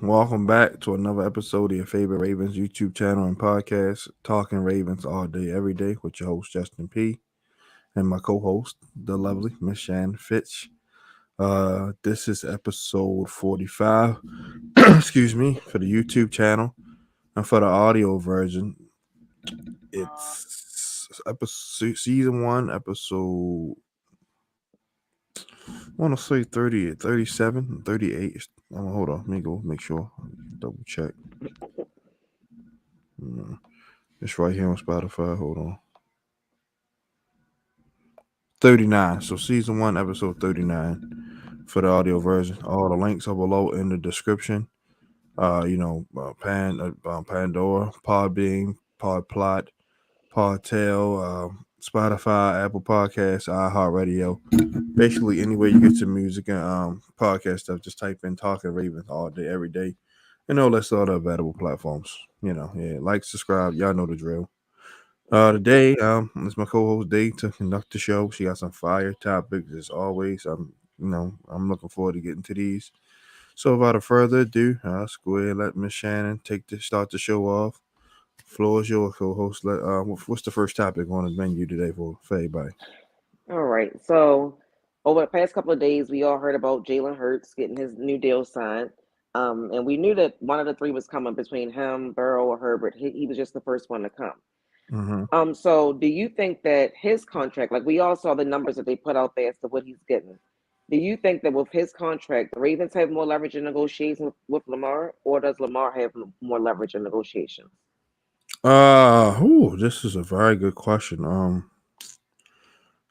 Welcome back to another episode of your favorite Ravens YouTube channel and podcast, Talking Ravens all day, every day, with your host Justin P. and my co-host, the lovely Miss Shannon Finch. This is episode 45. Excuse me, for the YouTube channel, and for the audio version, it's episode season one, episode. I want to say 30, 37, 38. Hold on, let me go make sure, double check. It's right here on Spotify. Hold on. 39. So season one, episode 39 for the audio version. All the links are below in the description. Pandora, Podbean, Podplot, Podtail, Spotify, Apple Podcasts, iHeartRadio. Basically, anywhere you get your music and podcast stuff, just type in Talking Ravens all day, every day. And all that's all the available platforms. Like, subscribe. Y'all know the drill. Today, it's my co-host Day to conduct the show. She got some fire topics as always. I'm looking forward to getting to these. So, without further ado, let's go ahead and let Miss Shannon start the show off. Floor is your co-host. What's the first topic on the menu today for everybody? All right. So over the past couple of days, we all heard about Jalen Hurts getting his new deal signed. And we knew that one of the three was coming between him, Burrow, or Herbert. He was just the first one to come. Mm-hmm. So do you think that his contract, like we all saw the numbers that they put out there as to what he's getting, do you think that with his contract, the Ravens have more leverage in negotiations with Lamar, or does Lamar have more leverage in negotiations? This is a very good question.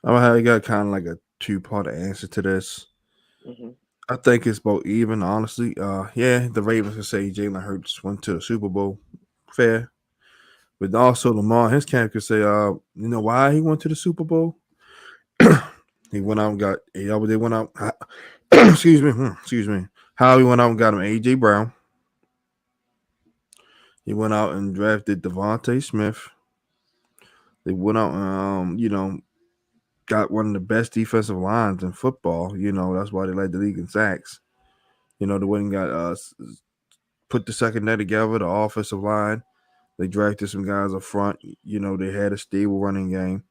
I got kind of like a two-part answer to this. Mm-hmm. I think it's both even, honestly. Yeah, the Ravens can say Jalen Hurts went to the Super Bowl. Fair. But also Lamar, his camp could say, you know why he went to the Super Bowl? He went out and got they went out excuse me. How he went out and got him AJ Brown. He went out and drafted Devontae Smith. They went out and got one of the best defensive lines in football. That's why they led the league in sacks. They went and got put the secondary together, the offensive line. They drafted some guys up front. They had a stable running game.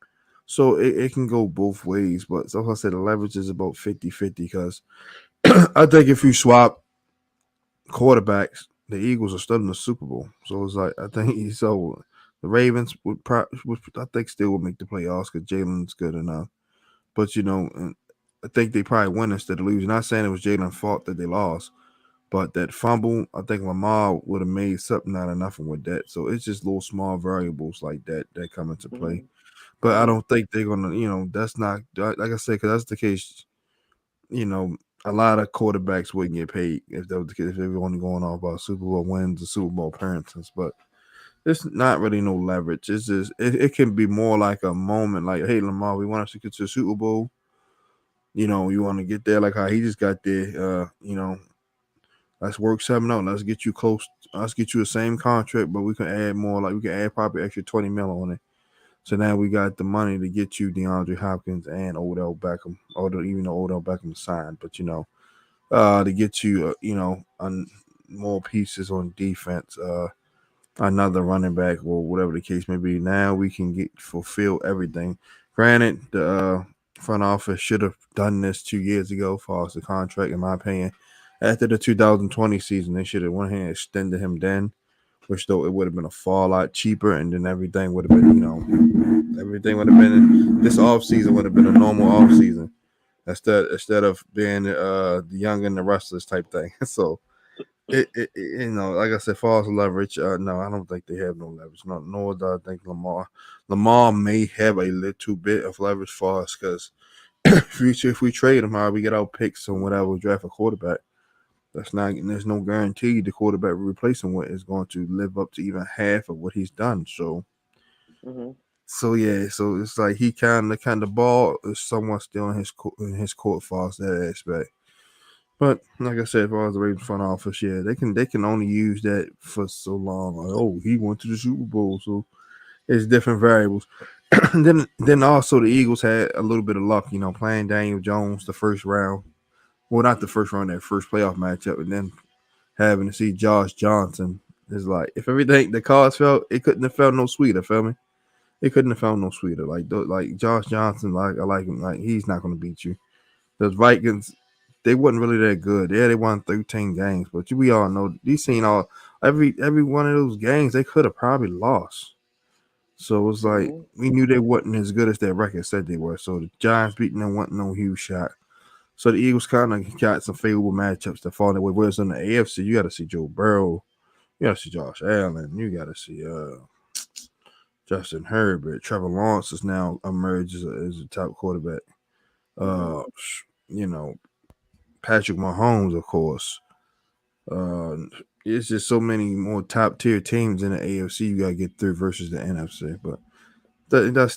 So it can go both ways. But so I said the leverage is about 50-50 because I think if you swap quarterbacks, the Eagles are still in the Super Bowl. So it's like I think so. The Ravens would I think still would make the playoffs because Jalen's good enough. But I think they probably win instead of losing. Not saying it was Jalen's fault that they lost, but that fumble, I think Lamar would have made something out of nothing with that. So it's just little small variables like that come into play. Mm-hmm. But I Mm-hmm. don't think they're gonna. That's not like I said because that's the case. You know, a lot of quarterbacks wouldn't get paid if that was the case, if they were only going off about Super Bowl wins or Super Bowl appearances. But it's not really no leverage. It's just it can be more like a moment, like, hey Lamar, we want us to get to the Super Bowl. You want to get there like how he just got there. Let's work something out. Let's get you close. Let's get you the same contract, but we can add more. Like we can add probably extra 20 mil on it. So now we got the money to get you DeAndre Hopkins and Odell Beckham, although even though Odell Beckham signed, but to get you, more pieces on defense, another running back or whatever the case may be. Now we can get fulfill everything. Granted, the front office should have done this 2 years ago, as far as the contract, in my opinion. After the 2020 season, they should have went ahead and extended him then, which though it would have been a far lot cheaper, and then everything would have been, everything would have been this off season would have been a normal off season instead of being the young and the restless type thing. So like I said, far as leverage, no, I don't think they have no leverage. No, nor do I think Lamar. Lamar may have a little bit of leverage for us because if we trade him, how we get our picks and whatever, we draft a quarterback. That's not. There's no guarantee the quarterback we replace him with is going to live up to even half of what he's done. Mm-hmm. Yeah, so it's like he kind of ball is somewhat still in his court for us that aspect. But like I said, as far as the Ravens front office, yeah, they can only use that for so long. Like, oh, he went to the Super Bowl, so it's different variables. then also the Eagles had a little bit of luck, playing Daniel Jones the first round. Well, not the first round, that first playoff matchup, and then having to see Josh Johnson is like if everything the cards felt, it couldn't have felt no sweeter. Feel me? It couldn't have felt no sweeter. Like Josh Johnson, like I like him. Like he's not going to beat you. Those Vikings, they wasn't really that good. Yeah, they won 13 games, but we all know these seen all every one of those games they could have probably lost. So it was like Mm-hmm. we knew they wasn't as good as their record said they were. So the Giants beating them wasn't no huge shot. So the Eagles kind of got some favorable matchups to fall their way. Whereas in the AFC, you got to see Joe Burrow, you got to see Josh Allen, you got to see Justin Herbert. Trevor Lawrence has now emerged as a top quarterback. Mm-hmm. Uh, you know, Patrick Mahomes, of course. Uh, it's just so many more top tier teams in the AFC you got to get through versus the NFC. But that's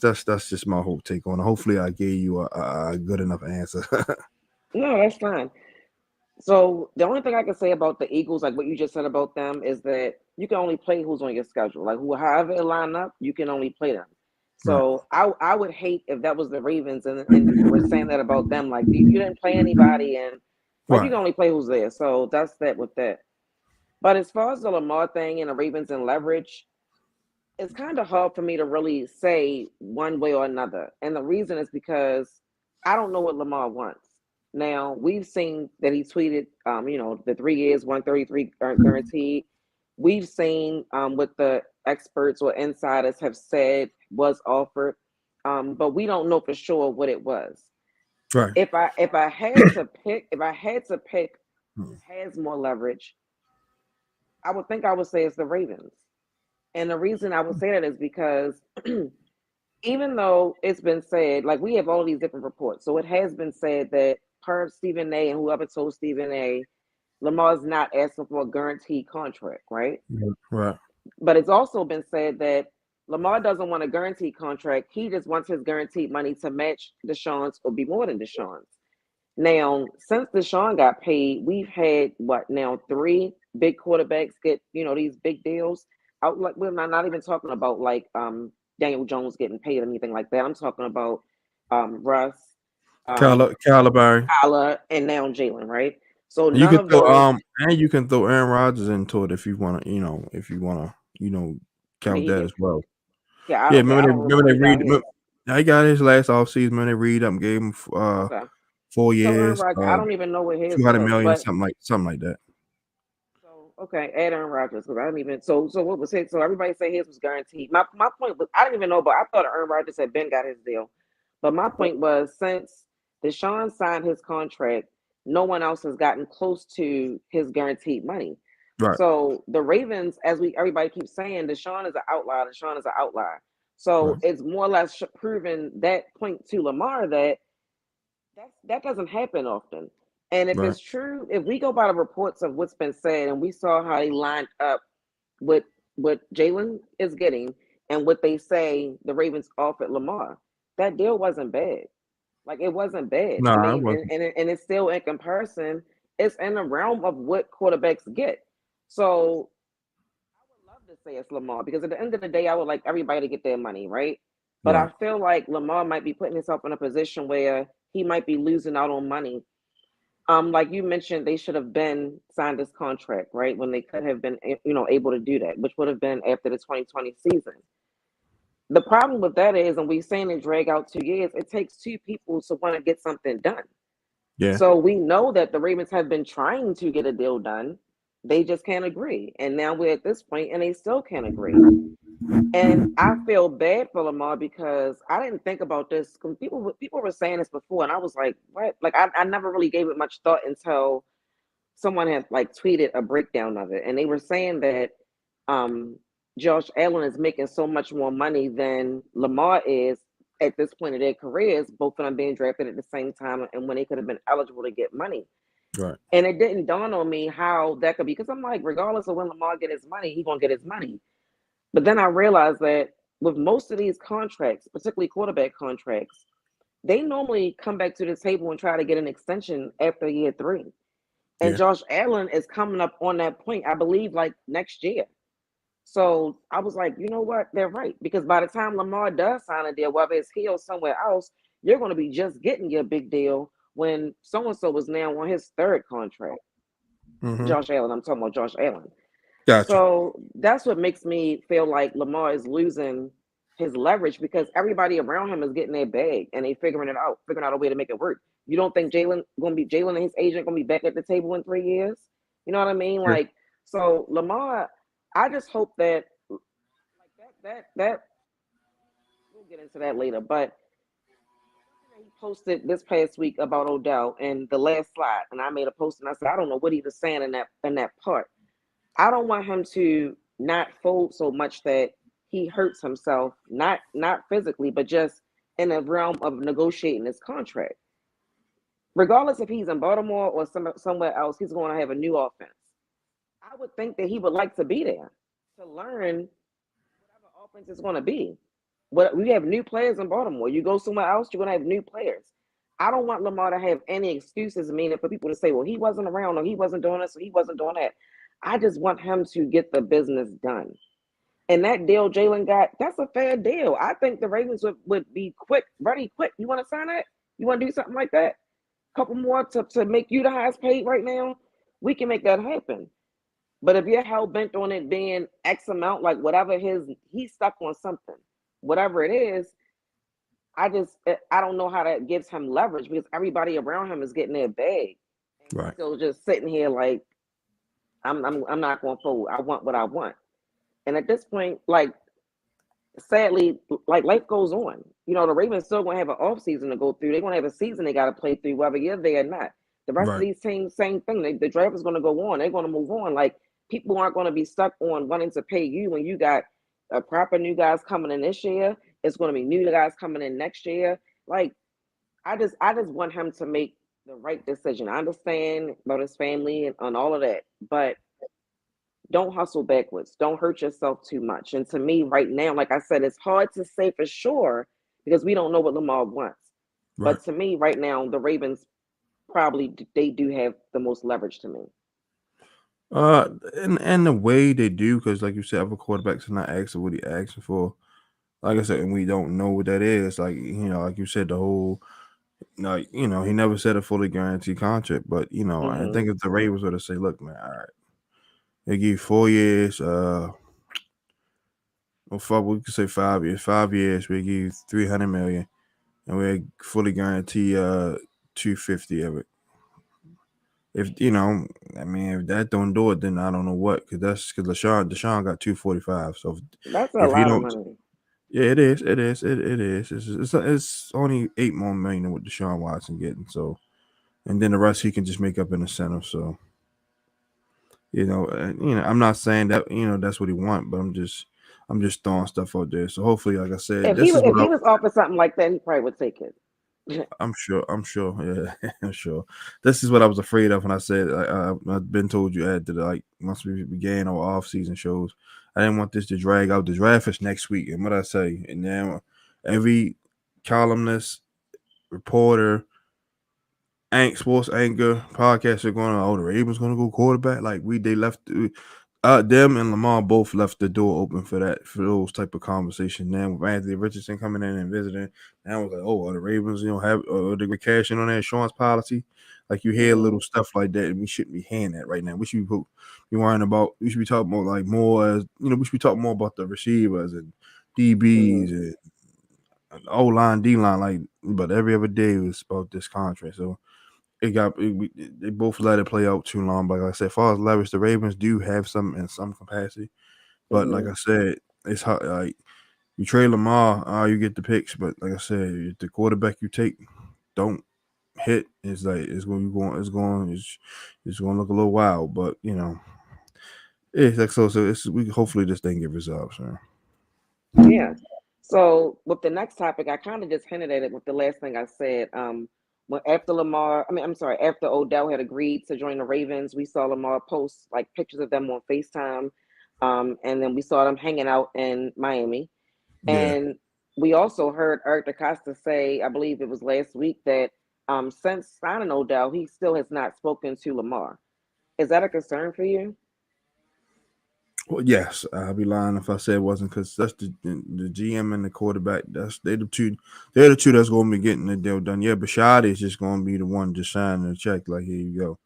just my whole take on it. Hopefully, I gave you a good enough answer. No, that's fine. So the only thing I can say about the Eagles, like what you just said about them, is that you can only play who's on your schedule. Like who, however it line up, you can only play them. Right. So I would hate if that was the Ravens and we're saying that about them. Like you didn't play anybody and like you Right. can only play who's there. So that's that with that. But as far as the Lamar thing and the Ravens and leverage, it's kind of hard for me to really say one way or another. And the reason is because I don't know what Lamar wants. Now, we've seen that he tweeted, the 3 years, 133 guaranteed. We've seen what the experts or insiders have said was offered, but we don't know for sure what it was. Right. If I had to pick who Hmm. has more leverage, I would think I would say it's the Ravens. And the reason I would say that is because even though it's been said, like we have all these different reports, so it has been said that per Stephen A. and whoever told Stephen A. Lamar's not asking for a guaranteed contract, right? Right. But it's also been said that Lamar doesn't want a guaranteed contract. He just wants his guaranteed money to match Deshaun's or be more than Deshaun's. Now, since Deshaun got paid, we've had what now three big quarterbacks get these big deals. Out like we're not even talking about like Daniel Jones getting paid or anything like that. I'm talking about Russ, um, Caliburn. Kyler, and now Jalen, right? So You none can of throw those. and you can throw Aaron Rodgers into it if you wanna, if you wanna, I mean, count that as well. yeah, Yeah, okay. I don't remember when he got his. I got his last off season when they read up and gave him Okay, 4 years, so Aaron Rodgers, I don't even know what his 200 was, million, but something like that. so okay, add Aaron Rodgers because I didn't even so what was his? So everybody say his was guaranteed. My point was I didn't even know, but I thought Aaron Rodgers had been got his deal. But my point was since Deshaun signed his contract, no one else has gotten close to his guaranteed money. Right. So the Ravens, as we everybody keeps saying, Deshaun is an outlier. Deshaun is an outlier. So Right. it's more or less proving that point to Lamar that that doesn't happen often. And if Right. it's true, if we go by the reports of what's been said, and we saw how they lined up with what Jalen is getting and what they say the Ravens offered Lamar, that deal wasn't bad. Like it wasn't bad. I Nah, it mean, wasn't. and it's still in comparison, it's in the realm of what quarterbacks get. So I would love to say it's Lamar because at the end of the day, I would like everybody to get their money, right? But I Right. feel like Lamar might be putting himself in a position where he might be losing out on money. Like you mentioned, they should have been signed this contract, right? When they could have been, able to do that, which would have been after the 2020 season. The problem with that is, and we've seen it drag out 2 years, it takes two people to want to get something done. Yeah. So we know that the Ravens have been trying to get a deal done. They just can't agree. And now we're at this point and they still can't agree. And I feel bad for Lamar because I didn't think about this. People were saying this before, and I was like, "What?" Like I never really gave it much thought until someone had like tweeted a breakdown of it, and they were saying that um, Josh Allen is making so much more money than Lamar is at this point in their careers, both of them being drafted at the same time, and when they could have been eligible to get money. Right. And it didn't dawn on me how that could be because I'm like, regardless of when Lamar get his money, he gonna get his money. But then I realized that with most of these contracts, particularly quarterback contracts, they normally come back to the table and try to get an extension after year three. And Yeah. Josh Allen is coming up on that point, I believe, like next year. So I was like, you know what? They're right. Because by the time Lamar does sign a deal, whether it's here or somewhere else, you're going to be just getting your big deal when so and so is now on his third contract. Mm-hmm. Josh Allen. I'm talking about Josh Allen. Gotcha. So that's what makes me feel like Lamar is losing his leverage because everybody around him is getting their bag and they figuring out a way to make it work. You don't think Jalen and his agent gonna be back at the table in 3 years? You know what I mean? Yeah. Like, so Lamar, I just hope that like that we'll get into that later, but something that he posted this past week about Odell and the last slide, and I made a post and I said I don't know what he was saying in that part. I don't want him to not fold so much that he hurts himself, not physically, but just in the realm of negotiating his contract. Regardless if he's in Baltimore or somewhere else, he's going to have a new offense. I would think that he would like to be there to learn whatever offense is going to be. What we have new players in Baltimore. You go somewhere else, you're going to have new players. I don't want Lamar to have any excuses, meaning for people to say, well, he wasn't around or he wasn't doing this or he wasn't doing that. I just want him to get the business done. And that deal Jalen got, that's a fair deal. I think the Ravens would be quick, ready quick. You want to sign that? You want to do something like that? Couple more to make you the highest paid right now? We can make that happen. But if you're hell bent on it being X amount, like whatever he's stuck on something, whatever it is. I don't know how that gives him leverage because everybody around him is getting their bag, and he's Right. still just sitting here like I'm not going to fold. I want what I want, and at this point, like sadly, like life goes on. You know, the Ravens still going to have an off season to go through. They're going to have a season they got to play through, whether you're there or not. The rest of Right. these teams, same thing. The draft is going to go on. They're going to move on. Like people aren't going to be stuck on wanting to pay you when you got a proper new guys coming in this year. It's going to be new guys coming in next year. Like I just want him to make the right decision. I understand about his family and all of that, but don't hustle backwards. Don't hurt yourself too much. And to me, right now, like I said, it's hard to say for sure because we don't know what Lamar wants. Right. But to me, right now, the Ravens probably they do have the most leverage to me. And the way they do, because like you said, other quarterbacks are not asking what he asking for. Like I said, and we don't know what that is. Like like you said, the whole like he never said a fully guaranteed contract, but I Hmm. think if the Ravens were to say, look, man, all right, they give you 4 years, or five, we could say 5 years. 5 years, we give you 300 million, and we fully guarantee 250 of it. If I mean, if that don't do it, then I don't know what, because that's because Deshaun got 245. So That's a if he lot of don't, money. yeah, it is. It's only 8 more million than what Deshaun Watson getting. So and then the rest he can just make up in incentive. So I'm not saying that that's what he want, but I'm just throwing stuff out there. So hopefully, like I said, If he this is if what he was offered something like that, he probably would take it. I'm sure, yeah, I'm sure. This is what I was afraid of when I said I've been told you at like once we began our off season shows, I didn't want this to drag out. The draft is next week, and what I say, and now every columnist, reporter, sports anchor, podcast are going. Oh, the Ravens going to go quarterback. Like they left. Them and Lamar both left the door open for those type of conversations. Now with Anthony Richardson coming in and visiting, now it's like, oh, are the Ravens, have they cashing on that insurance policy? Like you hear Hmm. little stuff like that, and we shouldn't be hearing that right now. We should be worrying about. We should be talking more like more as we should be talking more about the receivers and DBs Hmm. and O line, D line. Like, but every other day was about this contract. So they both let it play out too long. But like I said, as far as leverage, the Ravens do have some in some capacity. But like Hmm. I said, it's hard. Like you trade Lamar, you get the picks. But like I said, if the quarterback you take don't hit, it's like it's going to look a little wild. But it's like so. It's we hopefully this thing get resolved, man. Yeah. So with the next topic, I kind of just hinted at it with the last thing I said. When after Lamar, I mean, I'm sorry, after Odell had agreed to join the Ravens, we saw Lamar post like pictures of them on FaceTime, and then we saw them hanging out in Miami. Yeah. And we also heard Eric DeCosta say, I believe it was last week, that since signing Odell, he still has not spoken to Lamar. Is that a concern for you? Well, yes, I'd be lying if I said it wasn't, because that's the GM and the quarterback. They're the two. They're the two that's going to be getting the deal done. Yeah, Bashad is just going to be the one just signing the check. Like, here you go.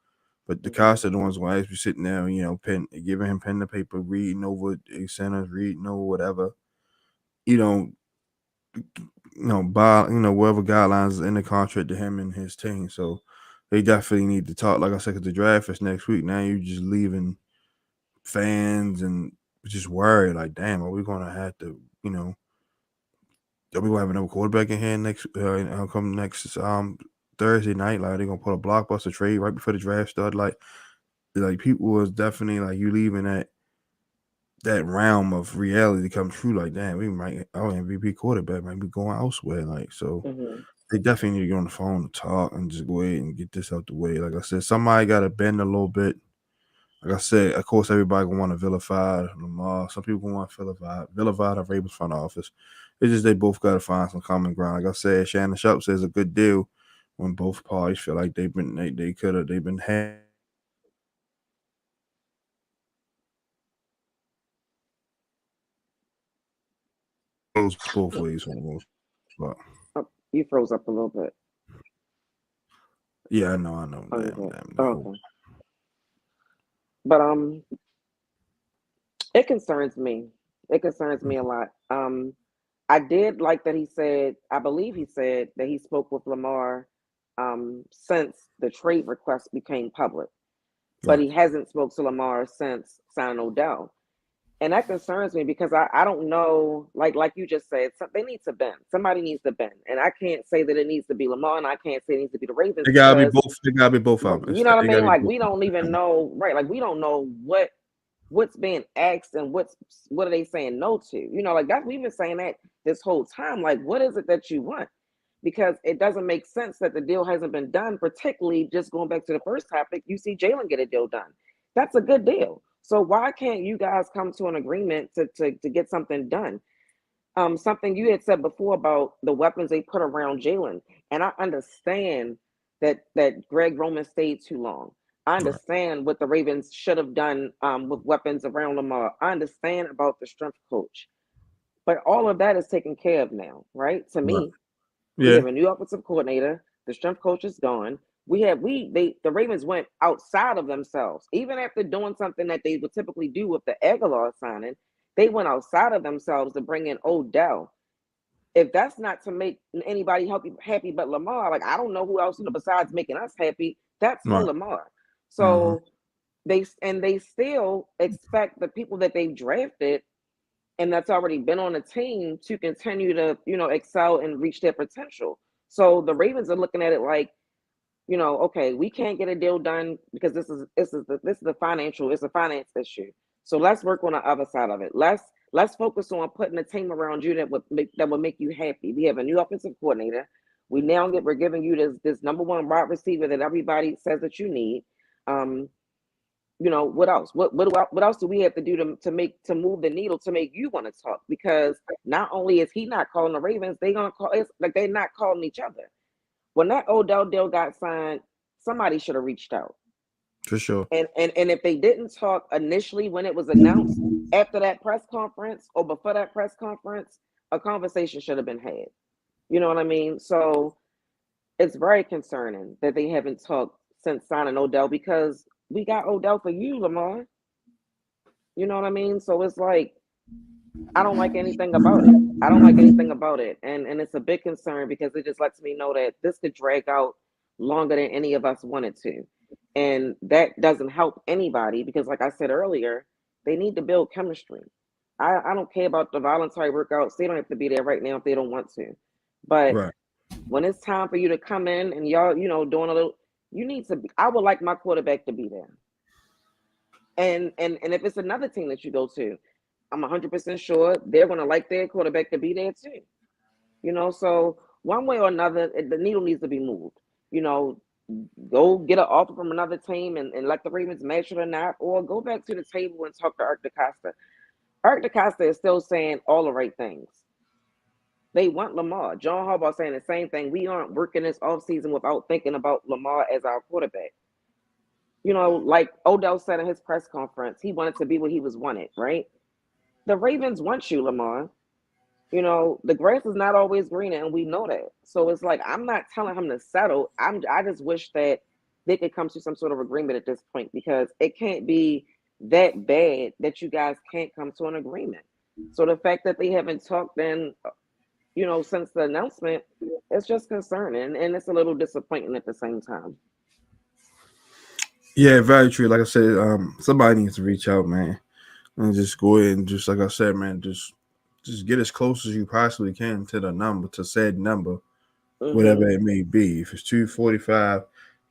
But Mm-hmm. DeCosta, the ones going to actually sitting there, giving him pen to paper, reading over a sentence, reading over whatever, you know, by whatever guidelines is in the contract to him and his team. So they definitely need to talk. Like I said, 'cause the draft is next week. Now you're just leaving fans and just worried. Like, damn, are we gonna have to, are we gonna have another quarterback in here next? Come next Thursday night. Like, they gonna put a blockbuster trade right before the draft start. Like people was definitely like you leaving that realm of reality come true. Like, damn, we might our MVP quarterback might be going elsewhere. Like, so Mm-hmm. they definitely need to get on the phone to talk and just go ahead and get this out the way. Like I said, somebody got to bend a little bit. Like I said, of course, everybody gonna want to vilify Lamar. Some people gonna want to vilify the Ravens front office. It's just they both got to find some common ground. Like I said, Shannon Sharp says a good deal when both parties feel like they could have they've been had goes both ways for the most part. Oh, you froze up a little bit. Yeah, I know. Oh, you're Damn, good. damn. Oh, The whole okay. But it concerns me. It concerns me a lot. I did like that he said. I believe he said that he spoke with Lamar since the trade request became public, but right. he hasn't spoke to Lamar since signing Odell. And that concerns me because I don't know, like you just said, they need to bend. Somebody needs to bend. And I can't say that it needs to be Lamar and I can't say it needs to be the Ravens They gotta be because both. They gotta be both of them. you know what I They gotta mean? be Like both we of don't even them. know, right? Like we don't know what's being asked and what are they saying no to? Like that we've been saying that this whole time. Like, what is it that you want? Because it doesn't make sense that the deal hasn't been done, particularly just going back to the first topic, you see Jalen get a deal done. That's a good deal. So why can't you guys come to an agreement to get something done? Something you had said before about the weapons they put around Jalen, and I understand that Greg Roman stayed too long. I Right. understand what the Ravens should have done with weapons around Lamar. I understand about the strength coach, but all of that is taken care of now, right? To Right. me, we Yeah. have a new offensive coordinator. The strength coach is gone. The Ravens went outside of themselves. Even after doing something that they would typically do with the Aguilar signing, they went outside of themselves to bring in Odell. If that's not to make anybody happy but Lamar, like I don't know who else, besides making us happy, that's for Right. Lamar. Mm-hmm. So they still expect the people that they've drafted and that's already been on the team to continue to, excel and reach their potential. So the Ravens are looking at it like, okay, we can't get a deal done because this is the financial, it's a finance issue. So let's work on the other side of it. Let's focus on putting a team around you that would make you happy. We have a new offensive coordinator. We're giving you this number one wide receiver that everybody says that you need. Um, what else? What else do we have to do to move the needle to make you want to talk? Because not only is he not calling the Ravens, they gonna call it's like they're not calling each other. When that Odell deal got signed, somebody should have reached out. For sure. And if they didn't talk initially when it was announced, after that press conference or before that press conference, a conversation should have been had. You know what I mean? So it's very concerning that they haven't talked since signing Odell because we got Odell for you, Lamar. You know what I mean? So it's like I don't like anything about it. I don't like anything about it. And it's a big concern because it just lets me know that this could drag out longer than any of us wanted to. And that doesn't help anybody because like I said earlier, they need to build chemistry. I don't care about the voluntary workouts. They don't have to be there right now if they don't want to. But Right. when it's time for you to come in and y'all, doing a little, you need to be, I would like my quarterback to be there. And if it's another team that you go to, I'm 100% sure they're going to like their quarterback to be there too. So one way or another, the needle needs to be moved. You know, go get an offer from another team and let the Ravens match it or not, or go back to the table and talk to Eric DeCosta. Eric DeCosta is still saying all the right things. They want Lamar. John Harbaugh saying the same thing. We aren't working this offseason without thinking about Lamar as our quarterback. Like Odell said in his press conference, he wanted to be what he was wanted, right? The Ravens want you, Lamar. The grass is not always greener, and we know that. So it's like I'm not telling him to settle. I just wish that they could come to some sort of agreement at this point because it can't be that bad that you guys can't come to an agreement. So the fact that they haven't talked then, since the announcement, it's just concerning and it's a little disappointing at the same time. Yeah, very true. Like I said, somebody needs to reach out, man, and just go ahead and just like I said, man, just get as close as you possibly can to the number, to said number, whatever Mm-hmm. it may be. If it's 245,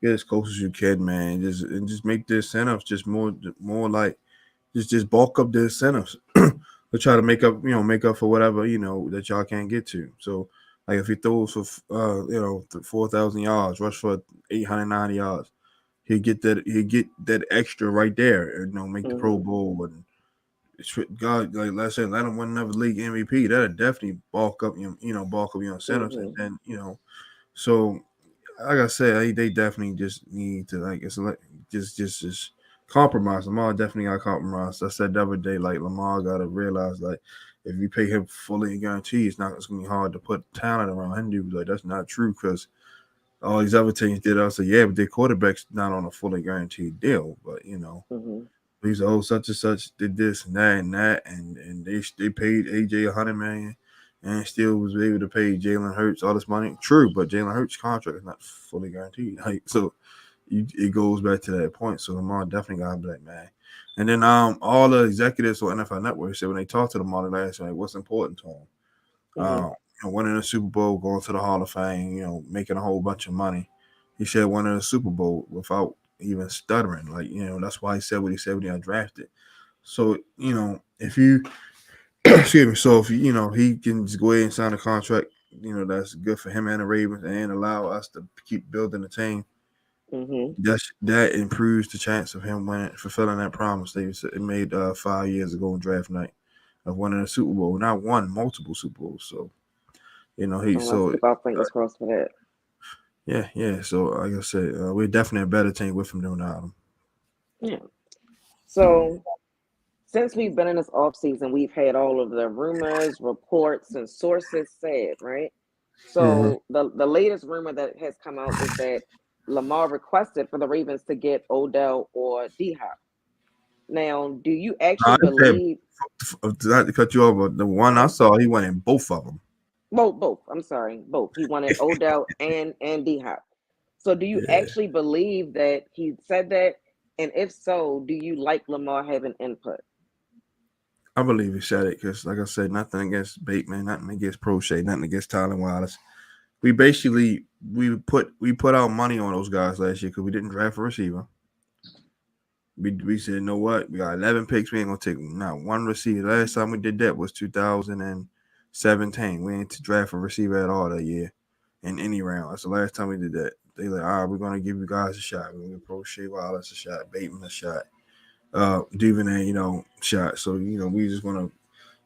get as close as you can, man. Just make the incentives just more like just bulk up the incentives to try to make up for whatever that y'all can't get to. So like if he throws for 4,000 yards, rush for 890 yards, he'll get that extra right there, and make the Pro Mm-hmm. Bowl. And God, like let's say, let him win another league MVP. That'll definitely bulk up your incentives, and Mm-hmm. then so like I said, they definitely just need to like it's like just compromise. Lamar definitely got compromised. I said the other day, like Lamar got to realize like if you pay him fully guaranteed, it's gonna be hard to put talent around him. He was like, that's not true because all these other teams did. I said, yeah, but their quarterback's not on a fully guaranteed deal. But Mm-hmm. these such and such did this and that, and they paid AJ 100 million, and still was able to pay Jalen Hurts all this money. True, but Jalen Hurts' contract is not fully guaranteed. Like, so it goes back to that point. So Lamar definitely got a black man. And then all the executives on NFL Network said when they talked to Lamar last night, what's important to him. Mm-hmm. Winning the Super Bowl, going to the Hall of Fame, making a whole bunch of money. He said winning the Super Bowl without even stuttering. Like, that's why he said what he said when he got drafted. So, if you excuse me, so if he can just go ahead and sign a contract, that's good for him and the Ravens and allow us to keep building the team. Mm-hmm. That improves the chance of him winning, fulfilling that promise they made 5 years ago on draft night of winning a Super Bowl. Not one, multiple Super Bowls. So he Oh, let's so keep our fingers crossed for that. yeah. So like I said, we're definitely a better team with him than without him. Yeah. So since we've been in this off season, we've had all of the rumors, reports, and sources said, right? Mm-hmm. So the latest rumor that has come out is that Lamar requested for the Ravens to get Odell or D Hop. Now, do you actually I said, believe not to cut you off, but the one I uh, saw, he went in both of them. both? I'm sorry, both. He wanted Odell and D Hop. So, do you Yeah, actually believe that he said that? And if so, do you like Lamar having input? I believe he said it because, like I said, nothing against Bateman, nothing against Prochet, nothing against Tyler Wallace. We basically we put our money on those guys last year because we didn't draft a receiver. We said, you know what? We got 11 picks. We ain't gonna take not one receiver. Last time we did that was 2017. We ain't to draft a receiver at all that year in any round. That's the last time we did that. They like, all right, we're gonna give you guys a shot. We're gonna give Prochet Wallace a shot, Bateman a shot, Duvernay, shot. So we just gonna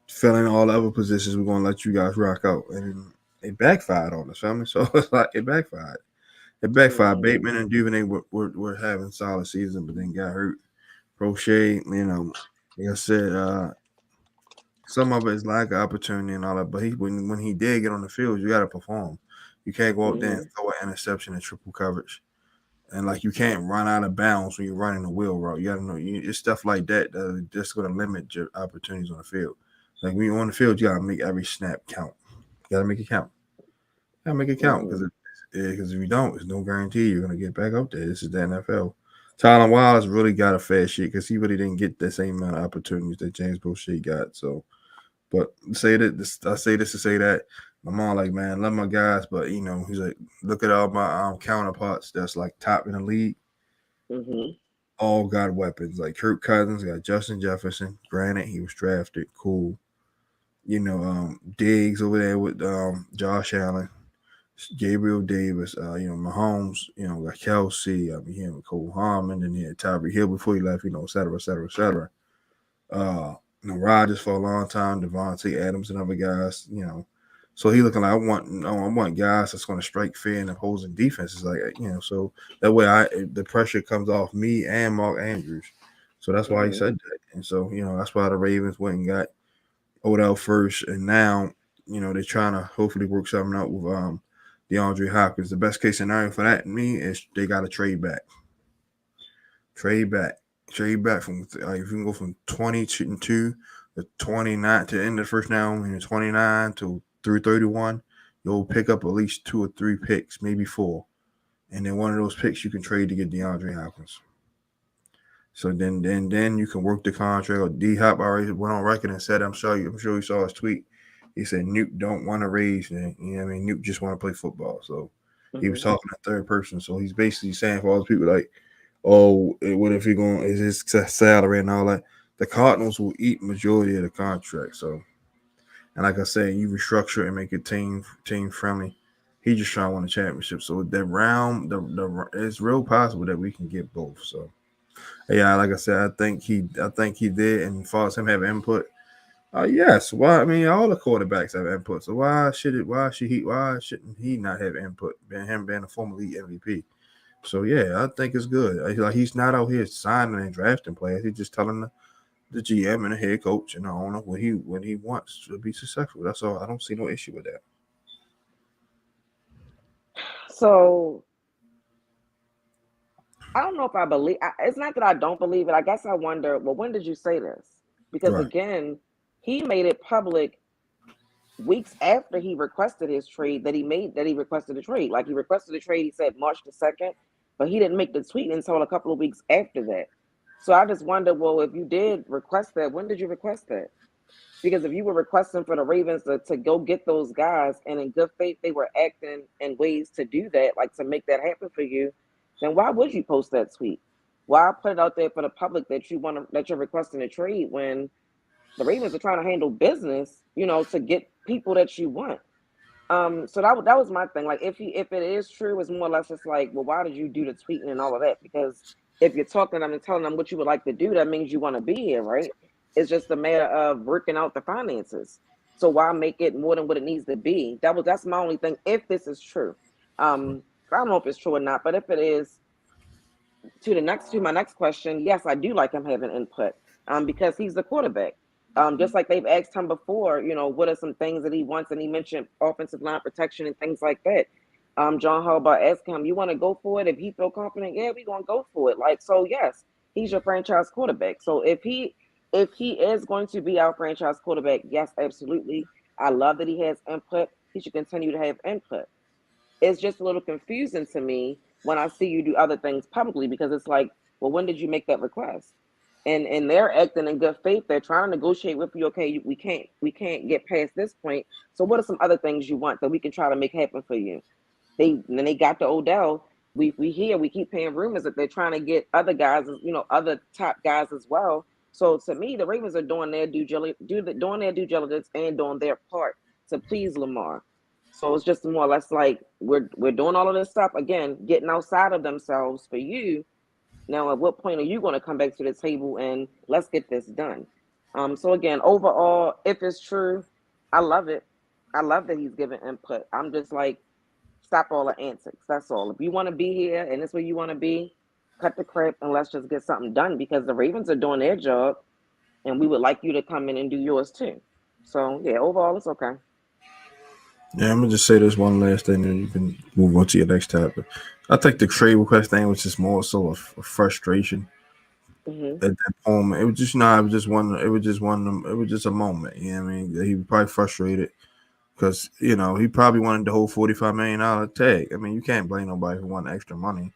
fill in all the other positions. We're gonna let you guys rock out, and it backfired on us, family. So it's like it backfired. It backfired. Mm-hmm. Bateman and Duvernay were having solid season, but then got hurt. Crochet, like I said, some of it is lack of opportunity and all that. But when he did get on the field, you got to perform. You can't go out there and Mm-hmm. throw an interception in triple coverage, and like you can't run out of bounds when you're running the wheel route. You got to know it's stuff like that that just going to limit your opportunities on the field. Like when you're on the field, you got to make every snap count. You got to make it count. You got to make it count Mm-hmm. because if you don't, there's no guarantee you're going to get back up there. This is the NFL. Tyler Wiles really got a fair shit because he really didn't get the same amount of opportunities that James Boucher got. So, but I say this to say that my mom like, man, love my guys, but he's like, look at all my counterparts that's like top in the league, Mm-hmm. all got weapons. Like Kirk Cousins got Justin Jefferson. Granted, he was drafted, cool. Diggs over there with Josh Allen. Gabriel Davis, Mahomes, got Kelsey, he had Cole Harmon, and he had Tyreek Hill before he left, et cetera, et cetera, et cetera. Uh, Rodgers for a long time, Devontae Adams and other guys, So he looking like I want guys that's going to strike fear in opposing defenses, like so that way the pressure comes off me and Mark Andrews. So that's why he Mm-hmm. said that, and so that's why the Ravens went and got Odell first, and now they're trying to hopefully work something out with DeAndre Hopkins. The best case scenario for that, to me, is they got to trade back. Trade back. Trade back from if you can go from 22 to 29 to the end of the first round, 29 to through 31, you'll pick up at least 2 or 3 picks, maybe 4. And then one of those picks you can trade to get DeAndre Hopkins. So then you can work the contract. D Hop already went on record and said, I'm sure you saw his tweet. He said Nuke don't want to raise, you know what I mean? Nuke just want to play football. So he was Mm-hmm. talking in third person. So he's basically saying for all the people like, oh, what if he going is his salary and all that? The Cardinals will eat majority of the contract. So and like I said, you restructure it and make it team friendly. He just trying to win a championship. So that round, it's real possible that we can get both. So yeah, like I said, I think he did. And as far as him having input, yes. Why? I mean, all the quarterbacks have input. So why shouldn't he not have input? Him being a former league MVP. So yeah, I think it's good. Like he's not out here signing and drafting players. He's just telling the GM and the head coach and the owner what he wants to be successful. That's all. I don't see no issue with that. So I don't know if I believe. It's not that I don't believe it. I guess I wonder. Well, when did you say this? Because Right. again, he made it public weeks after he requested his trade that he requested a trade. Like he requested a trade. He said March 2nd, but he didn't make the tweet until a couple of weeks after that. So I just wonder. Well, if you did request that, when did you request that? Because if you were requesting for the Ravens to go get those guys, and in good faith they were acting in ways to do that, like to make that happen for you, then why would you post that tweet? Why put it out there for the public that that you're requesting a trade when the Ravens are trying to handle business, to get people that you want? So that was my thing. Like if it is true, it's more or less just like, well, why did you do the tweeting and all of that? Because if you're talking to them and telling them what you would like to do, that means you want to be here, right? It's just a matter of working out the finances. So why make it more than what it needs to be? That's my only thing. If this is true, I don't know if it's true or not, but if it is, to my next question, yes, I do like him having input, because he's the quarterback. Just like they've asked him before, what are some things that he wants, and he mentioned offensive line protection and things like that. John Harbaugh asked him, "You want to go for it?" If he feel confident, yeah, we gonna go for it. Like so, yes, he's your franchise quarterback. So if he is going to be our franchise quarterback, yes, absolutely. I love that he has input. He should continue to have input. It's just a little confusing to me when I see you do other things publicly, because it's like, well, when did you make that request? And they're acting in good faith. They're trying to negotiate with you. Okay, we can't get past this point. So what are some other things you want that we can try to make happen for you? They got the Odell. We keep hearing rumors that they're trying to get other guys, other top guys as well. So to me, the Ravens are doing their doing their due diligence and doing their part to please Lamar. So it's just more or less like we're doing all of this stuff again, getting outside of themselves for you. Now, at what point are you going to come back to the table and let's get this done? So again, overall, if it's true, I love it. I love that he's giving input. I'm just like, stop all the antics. That's all. If you want to be here and this where you want to be, cut the crap and let's just get something done, because the Ravens are doing their job and we would like you to come in and do yours too. So yeah, overall it's okay. Yeah, I'm gonna just say this one last thing, and you can move on to your next topic. I think the trade request thing was just more so a frustration Hmm. at that moment. It was just not. It was just one. It was just one. It was just a moment. You know what I mean? He was probably frustrated because he probably wanted the whole $45 million tag. I mean, you can't blame nobody for wanting extra money,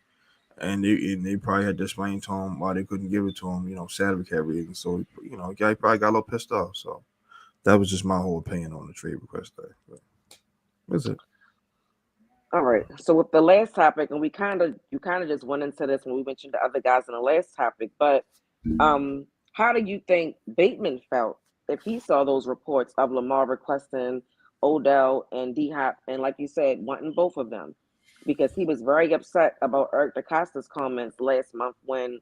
and they probably had to explain to him why they couldn't give it to him. Salary cap reasons. So guy probably got a little pissed off. So that was just my whole opinion on the trade request thing. But that's it. All right. So with the last topic, and you kind of just went into this when we mentioned the other guys in the last topic, but how do you think Bateman felt if he saw those reports of Lamar requesting Odell and D Hop, and like you said, wanting both of them? Because he was very upset about Eric DeCosta's comments last month when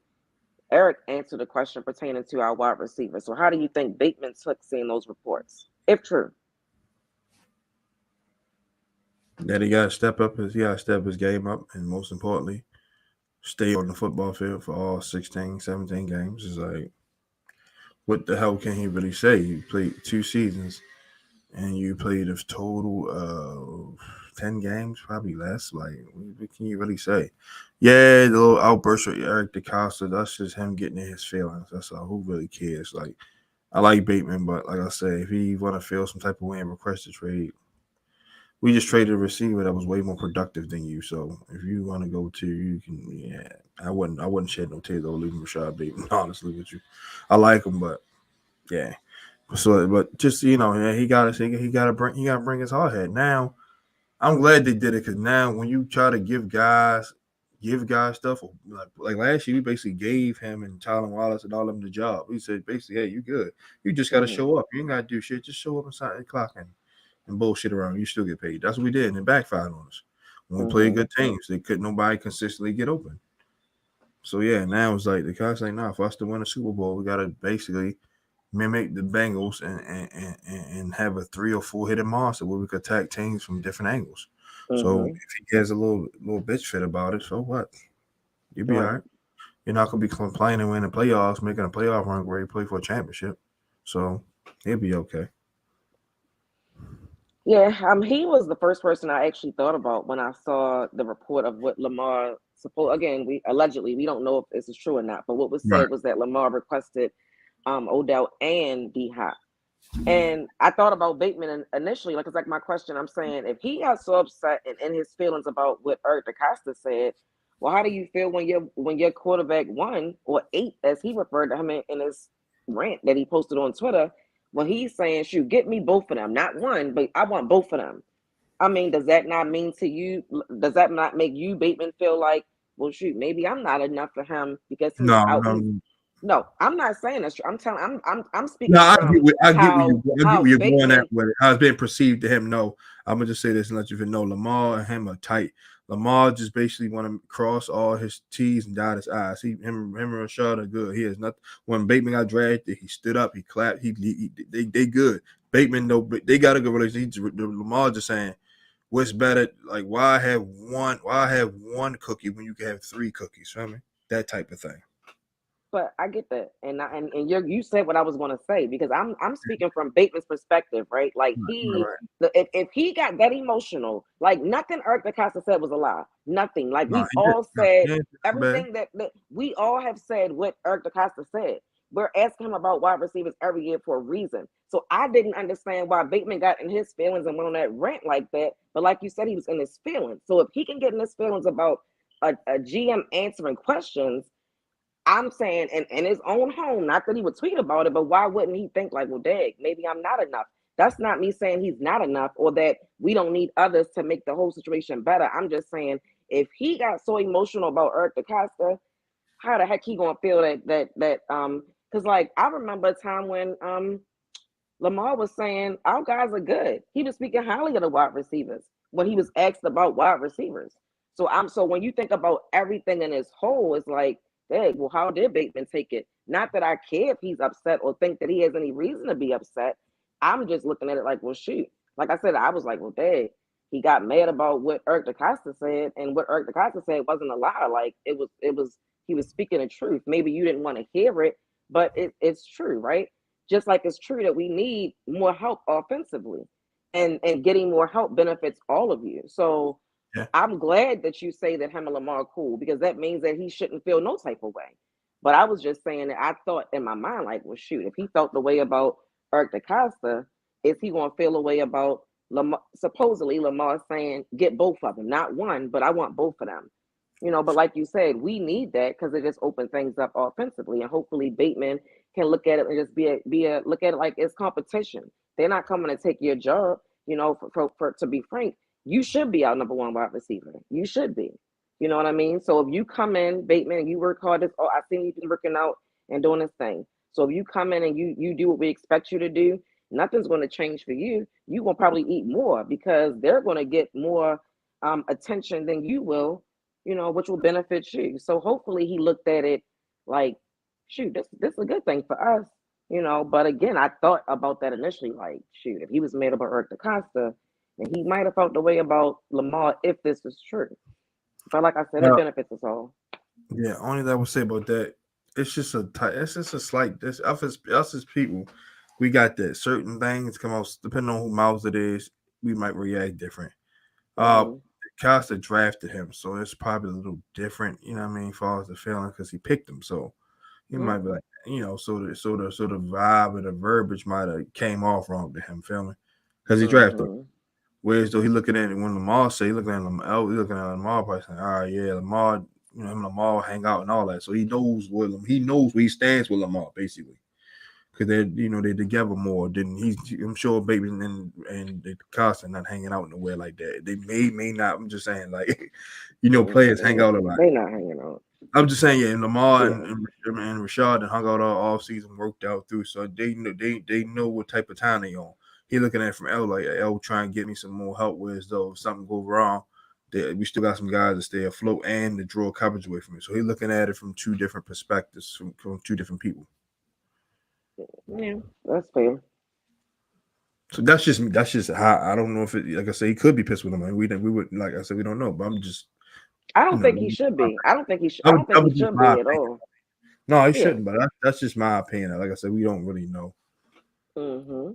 Eric answered a question pertaining to our wide receiver. So how do you think Bateman took seeing those reports, if true? That he got to step his game up, and most importantly, stay on the football field for all 16, 17 games. Is like, what the hell can he really say? He played 2 seasons, and you played a total of 10 games, probably less. Like, what can you really say? Yeah, the little outburst with Eric DeCosta, that's just him getting in his feelings. That's all. Who really cares? Like, I like Bateman, but like I said, if he want to feel some type of way and request a trade, we just traded a receiver that was way more productive than you. So if you want to go to, you can. Yeah, I wouldn't shed no tears over leaving Rashad Bateman. Honestly, with you, I like him, but yeah. So, but just yeah, he got to bring his hard head. Now, I'm glad they did it because now when you try to give guys stuff like last year, we basically gave him and Tyler Wallace and all of them the job. We said basically, hey, you good. You just got to Mm-hmm. show up. You ain't got to do shit. Just show up inside the clock and bullshit around. You still get paid. That's what we did, and it backfired on us. When we played Mm-hmm. good teams, they couldn't nobody consistently get open. So yeah, now it's like the guys like, nah, for us to win a Super Bowl, we gotta basically mimic the Bengals and have a 3 or 4 headed monster where we could attack teams from different angles. So Mm-hmm. if he has a little bitch fit about it, so what? You'll be all Right. right. You're not gonna be complaining when the playoffs, making a playoff run where you play for a championship. So he'll be okay. Yeah, he was the first person I actually thought about when I saw the report of what Lamar supposed. Again, we don't know if this is true or not, but what was Right. said was that Lamar requested Odell and D Hop. And I thought about Bateman initially, like it's like my question. I'm saying if he got so upset and in his feelings about what Eric DeCosta said, well, how do you feel when your quarterback won or ate, as he referred to him in his rant that he posted on Twitter, when he's saying, "Shoot, get me both of them, not one, but I want both of them." I mean, does that not mean to you? Does that not make you Bateman feel like, well, shoot, maybe I'm not enough for him because he's No, out. no, No, I'm not saying that's true. I'm telling. I'm no. speaking I from get where, I get where how you I get how where you're going at Bateman. with it. How it's been perceived to him. No, I'm gonna just say this and let you know. Lamar and him are tight. Lamar just basically want to cross all his T's and dot his I's. Him and Rashad are good. He has nothing. When Bateman got drafted, he stood up, he clapped. They good. Bateman no, they got a good relationship. Lamar just saying what's better. Like why have one? Why have one cookie when you can have 3 cookies? Feel me? That type of thing. But I get that, and you said what I was going to say because I'm speaking from Bateman's perspective, right? Like Right, right, right. if he got that emotional, like nothing Eric DeCosta said was a lie, nothing. Like No, we've he did. all No, said he ain't too bad. everything that we all have said what Eric DeCosta said. We're asking him about wide receivers every year for a reason. So I didn't understand why Bateman got in his feelings and went on that rant like that. But like you said, he was in his feelings. So if he can get in his feelings about a GM answering questions, I'm saying in his own home, not that he would tweet about it, but why wouldn't he think like, well, dang, maybe I'm not enough? That's not me saying he's not enough or that we don't need others to make the whole situation better. I'm just saying if he got so emotional about Eric DeCosta, how the heck he gonna feel that because like I remember a time when Lamar was saying our guys are good. He was speaking highly of the wide receivers when he was asked about wide receivers. So when you think about everything in his whole, it's like, hey, well, how did Bateman take it? Not that I care if he's upset or think that he has any reason to be upset. I'm just looking at it like, well, shoot. Like I said, I was like, well, dang, he got mad about what Eric DeCosta said, and what Eric DeCosta said wasn't a lie. Like it was he was speaking the truth. Maybe you didn't want to hear it, but it's true, right? Just like it's true that we need more help offensively, and getting more help benefits all of you. So Yeah. I'm glad that you say that him and Lamar are cool because that means that he shouldn't feel no type of way. But I was just saying that I thought in my mind, like, well, shoot, if he felt the way about Eric DeCosta, is he going to feel a way about Lamar? Supposedly, Lamar saying, get both of them, not one, but I want both of them. But like you said, we need that because it just opens things up offensively, and hopefully Bateman can look at it and just be a look at it like it's competition. They're not coming to take your job. For to be frank, you should be our number one wide receiver. You should be. You know what I mean? So if you come in, Bateman, and you work hard, I think you've been working out and doing this thing. So if you come in and you do what we expect you to do, nothing's going to change for you. You're going to probably eat more because they're going to get more attention than you will, which will benefit you. So hopefully he looked at it like, shoot, this is a good thing for us. But again, I thought about that initially, like, shoot, if he was made about Eric DeCosta, and he might have felt the way about Lamar if this is true. But like I said, it Well, benefits us all. yeah. Only that I would say about that. It's just a slight. This us as people. we got that certain things come out depending on who mouse it is, we might react different. Uh, Mm-hmm. Costa drafted him, so it's probably a little different. You know what I mean, as far as the feeling, because he picked him, so he Mm-hmm. might be like, so the vibe and the verbiage might have came off wrong to him, feel me? Because he drafted him. Mm-hmm. Whereas though he looking at it when Lamar say he looking at Lamar, he looking at Lamar probably saying, all right, yeah, Lamar, him and Lamar hang out and all that, so he knows where he stands with Lamar basically. Because they're together more than I'm sure Bateman and the Costa not hanging out nowhere like that. They may not. I'm just saying, like, players hang out a lot. They not hanging out. I'm just saying, yeah, and Lamar Yeah. and Rashad and hung out all season, worked out through, so they know what type of time they on. He looking at it from L like L trying to get me some more help. Whereas though if something go wrong, we still got some guys that stay afloat and to draw coverage away from me. So he looking at it from two different perspectives, from two different people. Yeah, that's fair. So that's just how I don't know if it like I say he could be pissed with him. We would like I said we don't know, but I'm just I you don't know think he should be. I don't think he should. I that was, don't think that he was just should my be at opinion. all. No, he Yeah. shouldn't, but that's just my opinion. Like I said, we don't really know. Mm-hmm.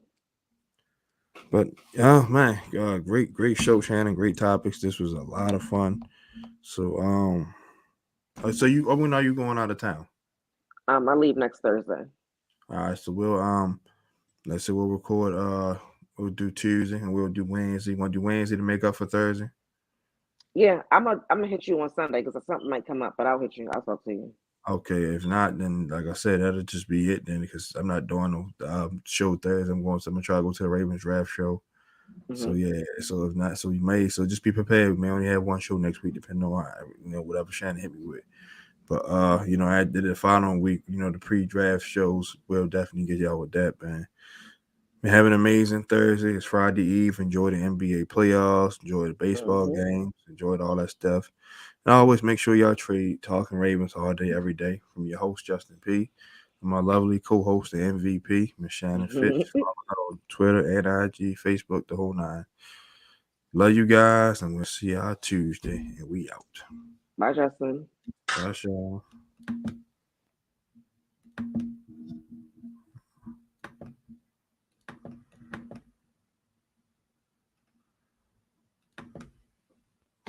But yeah, man, great show, Shannon. Great topics. This was a lot of fun. So so when are you going out of town? I leave next Thursday. All right, so let's say we'll record we'll do Tuesday and we'll do Wednesday. Want to do Wednesday to make up for Thursday? Yeah, I'm gonna hit you on Sunday because something might come up, but I'll hit you. I'll talk to you. Okay, if not, then like I said, that'll just be it then because I'm not doing no show Thursday. I'm gonna try to go to the Ravens draft show. So Mm-hmm. yeah, so if not, so you may so just be prepared. We only have one show next week, depending on whatever Shannon hit me with. But I did the following week. The pre-draft shows. We'll definitely get y'all with that, man. Have an amazing Thursday. It's Friday Eve. Enjoy the NBA playoffs. Enjoy the baseball Mm-hmm. games. Enjoy all that stuff. And always make sure y'all trade Talking Ravens all day, every day. From your host, Justin P. And my lovely co-host, the MVP, Miss Shannon Finch. Follow her on Twitter and IG, Facebook, the whole nine. Love you guys, and we'll see y'all Tuesday. And we out. Bye, Justin. Bye, y'all.